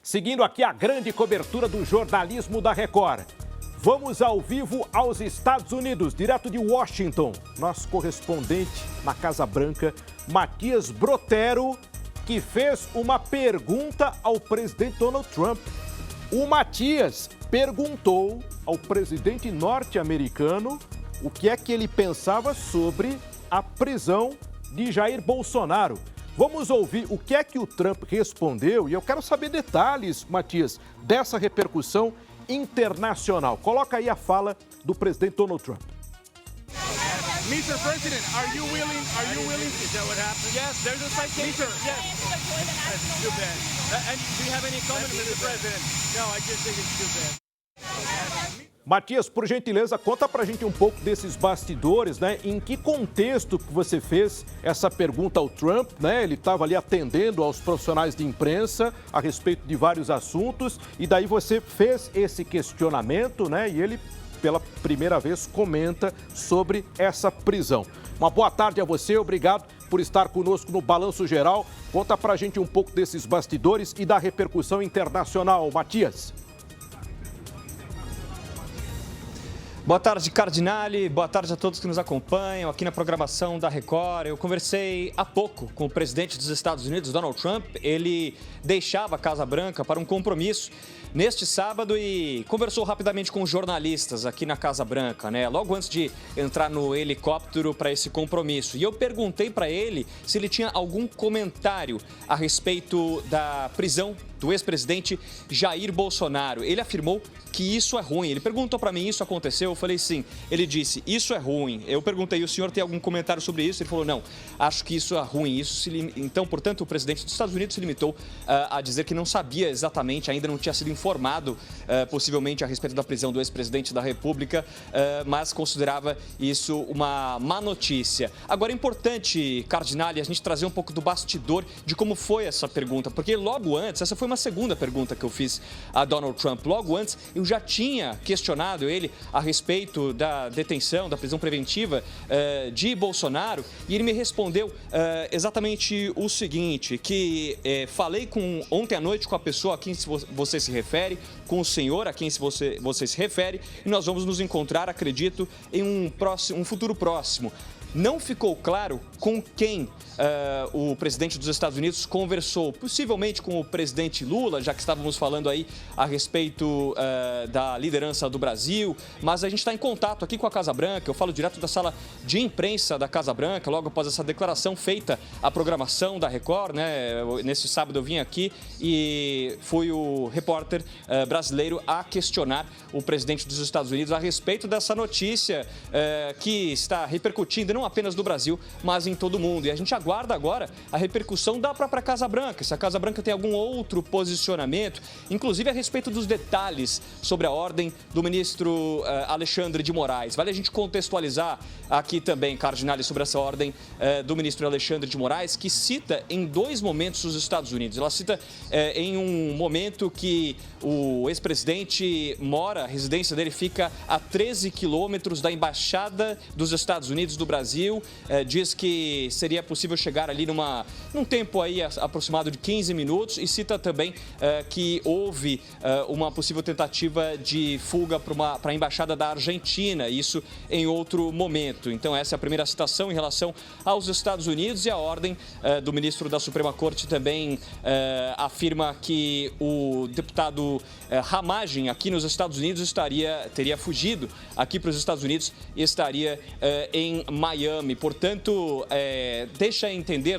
Seguindo aqui a grande cobertura do jornalismo da Record. Vamos ao vivo aos Estados Unidos, direto de Washington. Nosso correspondente na Casa Branca, Matias Brotero, que fez uma pergunta ao presidente Donald Trump. O Matias perguntou ao presidente norte-americano o que é que ele pensava sobre a prisão de Jair Bolsonaro. Vamos ouvir o que é que o Trump respondeu e eu quero saber detalhes, Matias, dessa repercussão internacional. Coloca aí a fala do presidente Donald Trump. Mr. President, are you willing? Is that what happened? Yes, there's a citation. Yes. That's too bad. And do you have any comment, Mr. President? No, I just think it's too bad. Matias, por gentileza, conta pra gente um pouco desses bastidores, né? Em que contexto que você fez essa pergunta ao Trump, né? Ele estava ali atendendo aos profissionais de imprensa a respeito de vários assuntos e daí você fez esse questionamento, né? E ele, pela primeira vez, comenta sobre essa prisão. Uma boa tarde a você, obrigado por estar conosco no Balanço Geral. Conta pra gente um pouco desses bastidores e da repercussão internacional, Matias. Boa tarde, Cardinale. Boa tarde a todos que nos acompanham aqui na programação da Record. Eu conversei há pouco com o presidente dos Estados Unidos, Donald Trump. Ele deixava a Casa Branca para um compromisso neste sábado e conversou rapidamente com jornalistas aqui na Casa Branca, né? Logo antes de entrar no helicóptero para esse compromisso. E eu perguntei para ele se ele tinha algum comentário a respeito da prisão do ex-presidente Jair Bolsonaro. Ele afirmou que isso é ruim. Ele perguntou para mim, isso aconteceu? Eu falei sim. Ele disse, isso é ruim. Eu perguntei, o senhor tem algum comentário sobre isso? Ele falou, não, acho que isso é ruim. Então, portanto, o presidente dos Estados Unidos se limitou a dizer que não sabia exatamente, ainda não tinha sido informado, possivelmente, a respeito da prisão do ex-presidente da República, mas considerava isso uma má notícia. Agora, é importante, Cardinale, a gente trazer um pouco do bastidor de como foi essa pergunta, porque logo antes, essa foi uma segunda pergunta que eu fiz a Donald Trump. Logo antes, eu já tinha questionado ele a respeito da detenção, da prisão preventiva de Bolsonaro, e ele me respondeu exatamente o seguinte, que falei ontem à noite com a pessoa a quem você se refere, com o senhor a quem você se refere, e nós vamos nos encontrar, acredito, em um futuro próximo. Não ficou claro com quem o presidente dos Estados Unidos conversou, possivelmente com o presidente Lula, já que estávamos falando aí a respeito da liderança do Brasil, mas a gente está em contato aqui com a Casa Branca, eu falo direto da sala de imprensa da Casa Branca, logo após essa declaração feita à programação da Record, né? Nesse sábado eu vim aqui e fui o repórter brasileiro a questionar o presidente dos Estados Unidos a respeito dessa notícia que está repercutindo não apenas no Brasil, mas em todo o mundo. E a gente aguarda agora a repercussão da própria Casa Branca, se a Casa Branca tem algum outro posicionamento, inclusive a respeito dos detalhes sobre a ordem do ministro Alexandre de Moraes. Vale a gente contextualizar aqui também, Cardinale, sobre essa ordem do ministro Alexandre de Moraes, que cita em dois momentos os Estados Unidos. Ela cita em um momento que o ex-presidente mora, a residência dele fica a 13 quilômetros da Embaixada dos Estados Unidos do Brasil. Diz que seria possível chegar ali num tempo aí aproximado de 15 minutos e cita também que houve uma possível tentativa de fuga para a Embaixada da Argentina, isso em outro momento. Então essa é a primeira citação em relação aos Estados Unidos e a ordem do ministro da Suprema Corte também afirma que o deputado Ramagem aqui nos Estados Unidos teria fugido aqui para os Estados Unidos e estaria em Miami. Portanto,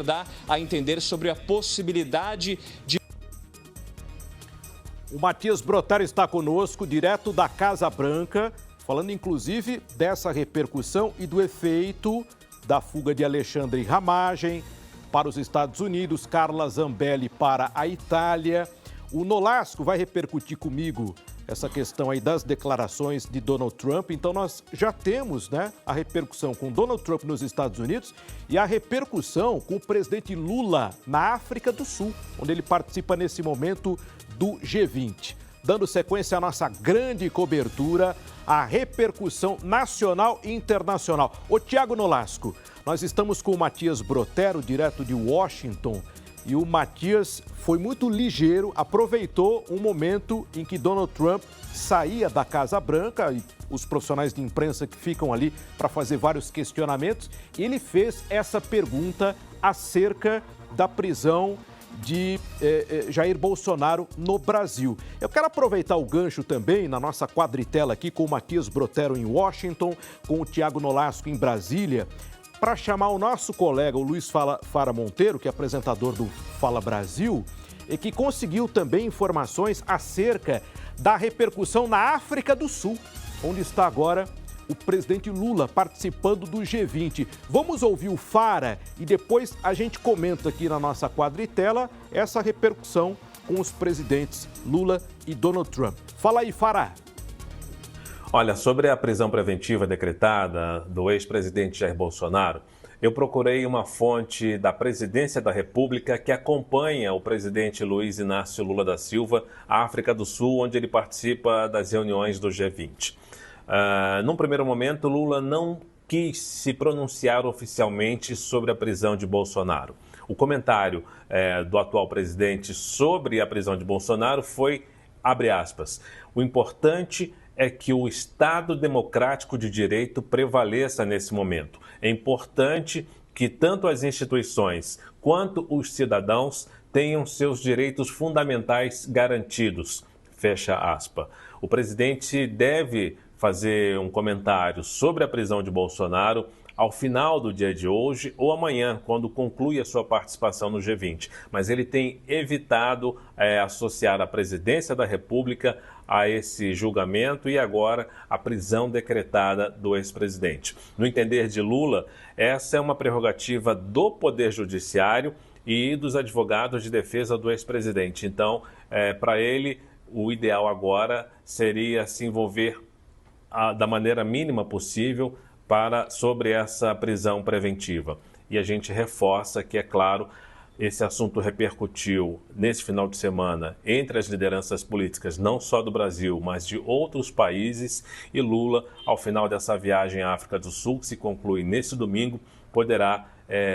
dá a entender sobre a possibilidade de... O Matias Brotero está conosco, direto da Casa Branca, falando inclusive dessa repercussão e do efeito da fuga de Alexandre Ramagem para os Estados Unidos, Carla Zambelli para a Itália. O Nolasco vai repercutir comigo essa questão aí das declarações de Donald Trump. Então nós já temos, né, a repercussão com Donald Trump nos Estados Unidos e a repercussão com o presidente Lula na África do Sul, onde ele participa nesse momento do G20. Dando sequência à nossa grande cobertura, a repercussão nacional e internacional. Ô Tiago Nolasco, nós estamos com o Matias Brotero, direto de Washington, E o Matias foi muito ligeiro, aproveitou um momento em que Donald Trump saía da Casa Branca e os profissionais de imprensa que ficam ali para fazer vários questionamentos. Ele fez essa pergunta acerca da prisão de Jair Bolsonaro no Brasil. Eu quero aproveitar o gancho também na nossa quadritela aqui com o Matias Brotero em Washington, com o Tiago Nolasco em Brasília, para chamar o nosso colega, o Luiz Fara Monteiro, que é apresentador do Fala Brasil, e que conseguiu também informações acerca da repercussão na África do Sul, onde está agora o presidente Lula participando do G20. Vamos ouvir o Fara e depois a gente comenta aqui na nossa quadritela essa repercussão com os presidentes Lula e Donald Trump. Fala aí, Fara. Olha, sobre a prisão preventiva decretada do ex-presidente Jair Bolsonaro, eu procurei uma fonte da Presidência da República que acompanha o presidente Luiz Inácio Lula da Silva à África do Sul, onde ele participa das reuniões do G20. Num primeiro momento, Lula não quis se pronunciar oficialmente sobre a prisão de Bolsonaro. O comentário do atual presidente sobre a prisão de Bolsonaro foi, abre aspas, o importante é que o Estado democrático de direito prevaleça nesse momento. É importante que tanto as instituições quanto os cidadãos tenham seus direitos fundamentais garantidos. Fecha aspas. O presidente deve fazer um comentário sobre a prisão de Bolsonaro ao final do dia de hoje ou amanhã, quando conclui a sua participação no G20. Mas ele tem evitado associar a presidência da República a esse julgamento e agora a prisão decretada do ex-presidente. No entender de Lula, essa é uma prerrogativa do Poder Judiciário e dos advogados de defesa do ex-presidente. Então, para ele, o ideal agora seria se envolver da maneira mínima possível sobre essa prisão preventiva. E a gente reforça que, é claro, esse assunto repercutiu nesse final de semana entre as lideranças políticas, não só do Brasil, mas de outros países. E Lula, ao final dessa viagem à África do Sul, que se conclui nesse domingo, poderá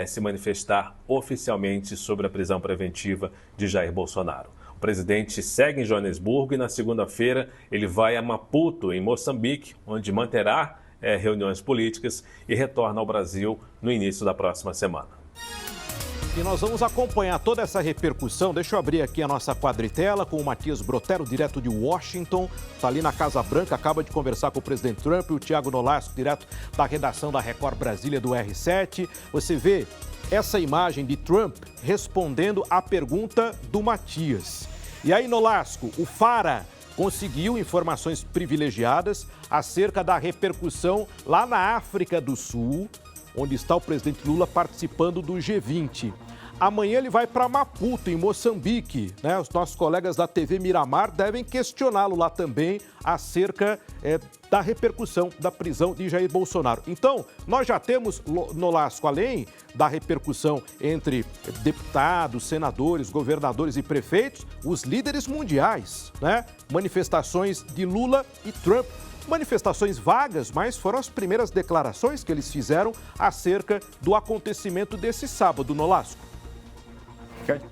se manifestar oficialmente sobre a prisão preventiva de Jair Bolsonaro. O presidente segue em Joanesburgo e na segunda-feira ele vai a Maputo, em Moçambique, onde manterá reuniões políticas e retorna ao Brasil no início da próxima semana. E nós vamos acompanhar toda essa repercussão. Deixa eu abrir aqui a nossa quadritela com o Matias Brotero, direto de Washington. Está ali na Casa Branca, acaba de conversar com o presidente Trump, e o Tiago Nolasco, direto da redação da Record Brasília do R7. Você vê essa imagem de Trump respondendo à pergunta do Matias. E aí, Nolasco, o Fara conseguiu informações privilegiadas acerca da repercussão lá na África do Sul, onde está o presidente Lula participando do G20. Amanhã ele vai para Maputo, em Moçambique, né? Os nossos colegas da TV Miramar devem questioná-lo lá também acerca da repercussão da prisão de Jair Bolsonaro. Então, nós já temos, Nolasco, além da repercussão entre deputados, senadores, governadores e prefeitos, os líderes mundiais, né? Manifestações de Lula e Trump. Manifestações vagas, mas foram as primeiras declarações que eles fizeram acerca do acontecimento desse sábado, Nolasco.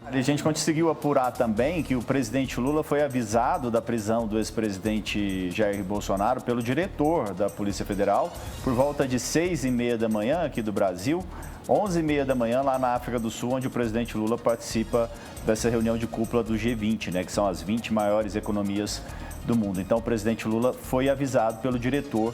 A gente conseguiu apurar também que o presidente Lula foi avisado da prisão do ex-presidente Jair Bolsonaro pelo diretor da Polícia Federal por volta de 6h30 da manhã aqui do Brasil, 11h30 da manhã lá na África do Sul, onde o presidente Lula participa dessa reunião de cúpula do G20, né, que são as 20 maiores economias do mundo. Então, o presidente Lula foi avisado pelo diretor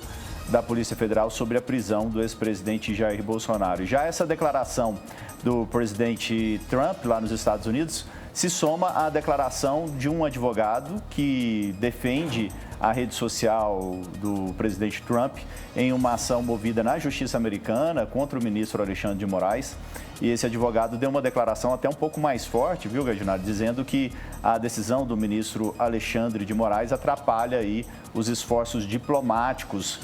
da Polícia Federal sobre a prisão do ex-presidente Jair Bolsonaro. Já essa declaração do presidente Trump lá nos Estados Unidos se soma à declaração de um advogado que defende a rede social do presidente Trump em uma ação movida na Justiça Americana contra o ministro Alexandre de Moraes. E esse advogado deu uma declaração até um pouco mais forte, viu, Gardinari, dizendo que a decisão do ministro Alexandre de Moraes atrapalha aí os esforços diplomáticos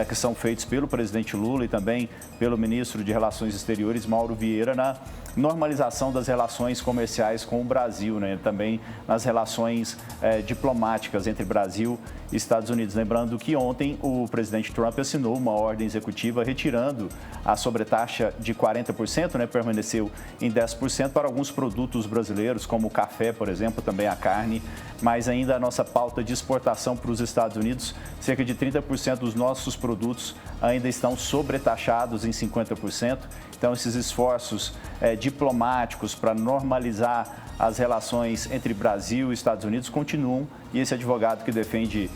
que são feitos pelo presidente Lula e também pelo ministro de Relações Exteriores, Mauro Vieira, na normalização das relações comerciais com o Brasil, né? Também nas relações diplomáticas entre Brasil e Estados Unidos. Lembrando que ontem o presidente Trump assinou uma ordem executiva retirando a sobretaxa de 40%, né? Permaneceu em 10% para alguns produtos brasileiros, como o café, por exemplo, também a carne, mas ainda a nossa pauta de exportação para os Estados Unidos, cerca de 30% dos nossos produtos ainda estão sobretaxados em 50%. Então, esses esforços diplomáticos para normalizar as relações entre Brasil e Estados Unidos continuam, e esse advogado que defende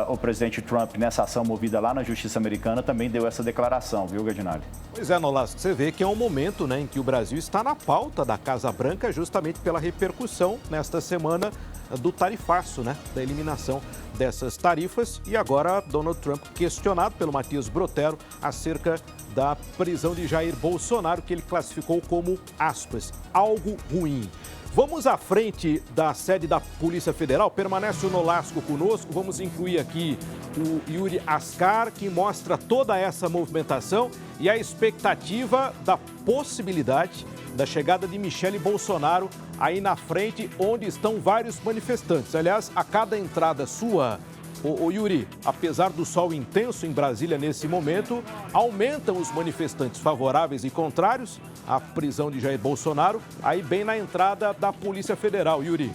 o presidente Trump nessa ação movida lá na Justiça Americana também deu essa declaração, viu, Gardinali? Pois é, Nolasco, você vê que é um momento, né, em que o Brasil está na pauta da Casa Branca justamente pela repercussão nesta semana do tarifaço, né, da eliminação dessas tarifas. E agora Donald Trump questionado pelo Matias Brotero acerca da prisão de Jair Bolsonaro, que ele classificou como, aspas, algo ruim. Vamos à frente da sede da Polícia Federal. Permanece o Nolasco conosco. Vamos incluir aqui o Yuri Ascar, que mostra toda essa movimentação e a expectativa da possibilidade da chegada de Michele Bolsonaro aí na frente, onde estão vários manifestantes. Aliás, a cada entrada sua, ô Yuri, apesar do sol intenso em Brasília nesse momento, aumentam os manifestantes favoráveis e contrários à prisão de Jair Bolsonaro, aí bem na entrada da Polícia Federal. Yuri.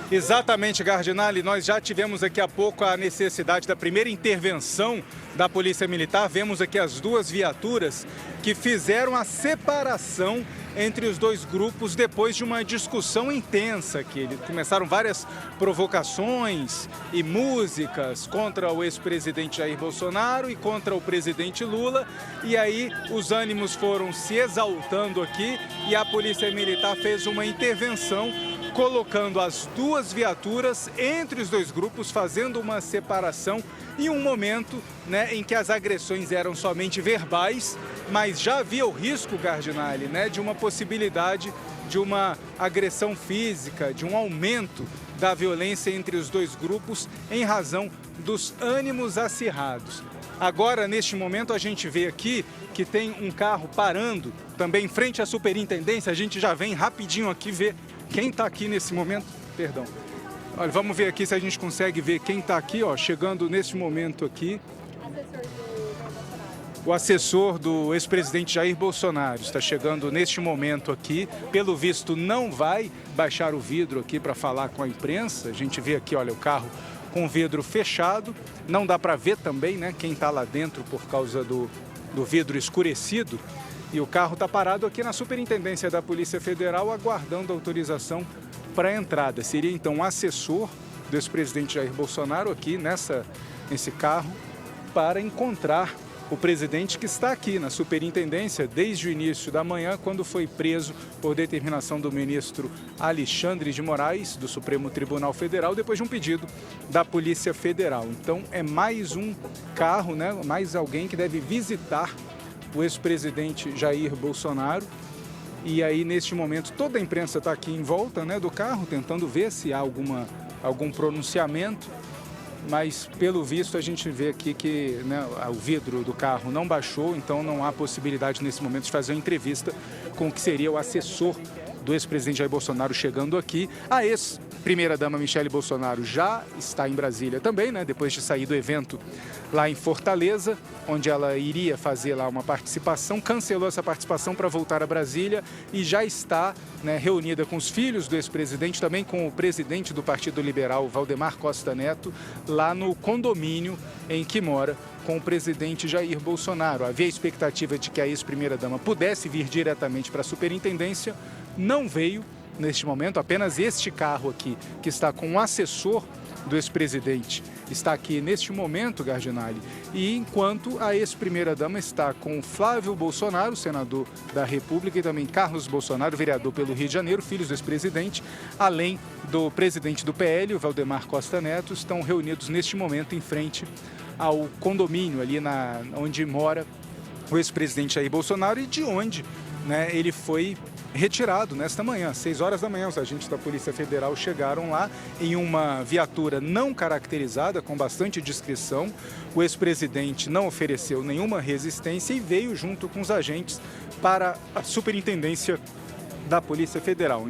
Exatamente, Gardinali. Nós já tivemos aqui há pouco a necessidade da primeira intervenção da Polícia Militar. Vemos aqui as duas viaturas que fizeram a separação entre os dois grupos depois de uma discussão intensa aqui. Começaram várias provocações e músicas contra o ex-presidente Jair Bolsonaro e contra o presidente Lula. E aí os ânimos foram se exaltando aqui e a Polícia Militar fez uma intervenção colocando as duas viaturas entre os dois grupos, fazendo uma separação em um momento, né, em que as agressões eram somente verbais, mas já havia o risco, Gardinali, né, de uma possibilidade de uma agressão física, de um aumento da violência entre os dois grupos em razão dos ânimos acirrados. Agora, neste momento, a gente vê aqui que tem um carro parando também em frente à superintendência. A gente já vem rapidinho aqui ver quem está aqui nesse momento. Perdão. Olha, vamos ver aqui se a gente consegue ver quem está aqui, ó, chegando nesse momento aqui. O assessor do ex-presidente Jair Bolsonaro está chegando neste momento aqui. Pelo visto, não vai baixar o vidro aqui para falar com a imprensa. A gente vê aqui, olha, o carro com o vidro fechado. Não dá para ver também, né, quem está lá dentro por causa do vidro escurecido. E o carro está parado aqui na Superintendência da Polícia Federal, aguardando autorização para a entrada. Seria então um assessor do ex-presidente Jair Bolsonaro aqui nesse carro para encontrar o presidente, que está aqui na Superintendência desde o início da manhã, quando foi preso por determinação do ministro Alexandre de Moraes, do Supremo Tribunal Federal, depois de um pedido da Polícia Federal. Então é mais um carro, né, mais alguém que deve visitar o ex-presidente Jair Bolsonaro. E aí, neste momento, toda a imprensa está aqui em volta, né, do carro, tentando ver se há algum pronunciamento. Mas, pelo visto, a gente vê aqui que, né, o vidro do carro não baixou, então não há possibilidade, nesse momento, de fazer uma entrevista com o que seria o assessor do ex-presidente Jair Bolsonaro chegando aqui. A ex-primeira-dama Michele Bolsonaro já está em Brasília também, né, depois de sair do evento lá em Fortaleza, onde ela iria fazer lá uma participação, cancelou essa participação para voltar a Brasília e já está, né, reunida com os filhos do ex-presidente, também com o presidente do Partido Liberal, Valdemar Costa Neto, lá no condomínio em que mora com o presidente Jair Bolsonaro. Havia a expectativa de que a ex-primeira-dama pudesse vir diretamente para a superintendência, não veio neste momento, apenas este carro aqui, que está com um assessor do ex-presidente, está aqui neste momento, Gardinali, e enquanto a ex-primeira-dama está com Flávio Bolsonaro, senador da República, e também Carlos Bolsonaro, vereador pelo Rio de Janeiro, filhos do ex-presidente, além do presidente do PL, o Valdemar Costa Neto, estão reunidos neste momento em frente ao condomínio ali onde mora o ex-presidente Jair Bolsonaro e de onde, né, ele foi retirado nesta manhã, às 6 horas da manhã. Os agentes da Polícia Federal chegaram lá em uma viatura não caracterizada, com bastante discrição. O ex-presidente não ofereceu nenhuma resistência e veio junto com os agentes para a Superintendência da Polícia Federal.